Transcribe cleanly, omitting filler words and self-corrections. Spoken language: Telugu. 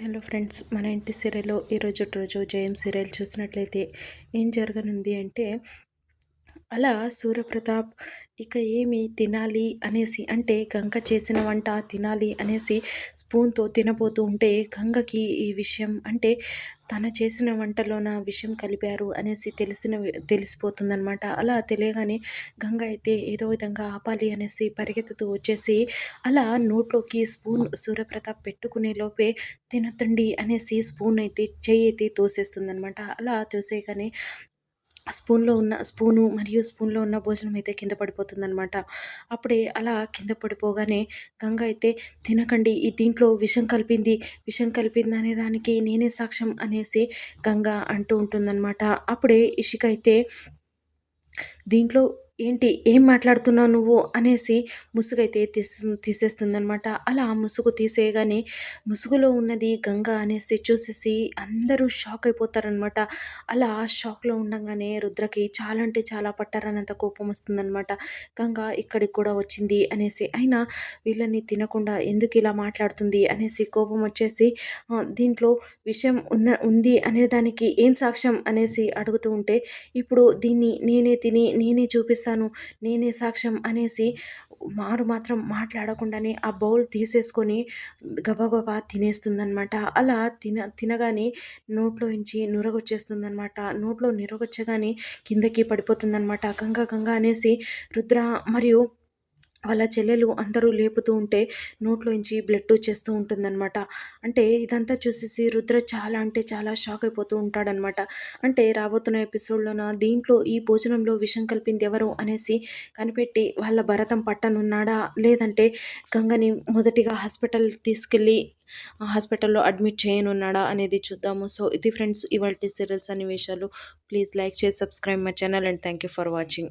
హలో ఫ్రెండ్స్, మన ఇంటి సీరియల్లో ఈరోజు రోజు జయం సీరియల్ చూసినట్లయితే ఏం జరగనుంది అంటే, అలా సూర్యప్రతాప్ ఇక ఏమి తినాలి అనేసి, అంటే గంగ చేసిన వంట తినాలి అనేసి స్పూన్తో తినబోతూ ఉంటే, గంగకి ఈ విషయం అంటే తన చేసిన వంటలోన విషం కలిపారు అనేసి తెలిసిపోతుందనమాట. అలా తెలియగానే గంగ అయితే ఏదో విధంగా ఆపాలి అనేసి పరిగెత్తుతూ వచ్చేసి అలా నోట్లోకి స్పూన్ సూర్యప్రతాప్ పెట్టుకునే లోపే తినతండి అనేసి స్పూన్ అయితే చెయ్యి అయితే తోసేస్తుందనమాట. అలా తోసేయగానే స్పూన్లో ఉన్న భోజనం అయితే కింద పడిపోతుందనమాట. అప్పుడే అలా కింద పడిపోగానే గంగ అయితే తినకండి, ఈ దీంట్లో విషం కలిపింది అనే దానికి నేనే సాక్ష్యం అనేసి గంగ అంటూ ఉంటుందన్నమాట. అప్పుడే ఇషిక అయితే దీంట్లో ఏంటి, ఏం మాట్లాడుతున్నావు నువ్వు అనేసి ముసుగైతే తీసేస్తుందనమాట. అలా ముసుగు తీసేయగానే ముసుగులో ఉన్నది గంగ అనేసి చూసేసి అందరూ షాక్ అయిపోతారనమాట. అలా షాక్లో ఉండగానే రుద్రకి చాలా అంటే చాలా పట్టారనంత కోపం వస్తుందనమాట. గంగ ఇక్కడికి కూడా వచ్చింది అనేసి, అయినా వీళ్ళని తినకుండా ఎందుకు ఇలా మాట్లాడుతుంది అనేసి కోపం వచ్చేసి దీంట్లో విషయం ఉంది అనే దానికి ఏం సాక్ష్యం అనేసి అడుగుతూ ఉంటే, ఇప్పుడు దీన్ని నేనే తిని నేనే చూపిస్తాను, నేనే సాక్ష్యం అనేసి మాత్రం మాట్లాడకుండానే ఆ బౌల్ తీసేసుకొని గబగబా తినేస్తుందనమాట. అలా తినగానే నోట్లోంచి నురగొచ్చేస్తుందనమాట. నోట్లో నురగొచ్చగానే కిందకి పడిపోతుందనమాట. గంగ గంగ అనేసి రుద్ర మరియు వాళ్ళ చెల్లెలు అందరూ లేపుతూ ఉంటే నోట్లోంచి బ్లడ్ వచ్చేస్తూ ఉంటుందన్నమాట. అంటే ఇదంతా చూసేసి రుద్ర చాలా అంటే చాలా షాక్ అయిపోతూ ఉంటాడనమాట. అంటే రాబోతున్న ఎపిసోడ్లోన దీంట్లో ఈ భోజనంలో విషం కలిపింది ఎవరు అనేసి కనిపెట్టి వాళ్ళ భరతం పట్టనున్నాడా, లేదంటే గంగని మొదటిగా హాస్పిటల్లో అడ్మిట్ చేయనున్నాడా అనేది చూద్దాము. సో ఇది ఫ్రెండ్స్ ఇవాల్టి సీరియల్స్ అన్ని విషయాలు. ప్లీజ్ లైక్ చేసి subscribe my channel and thank you for watching.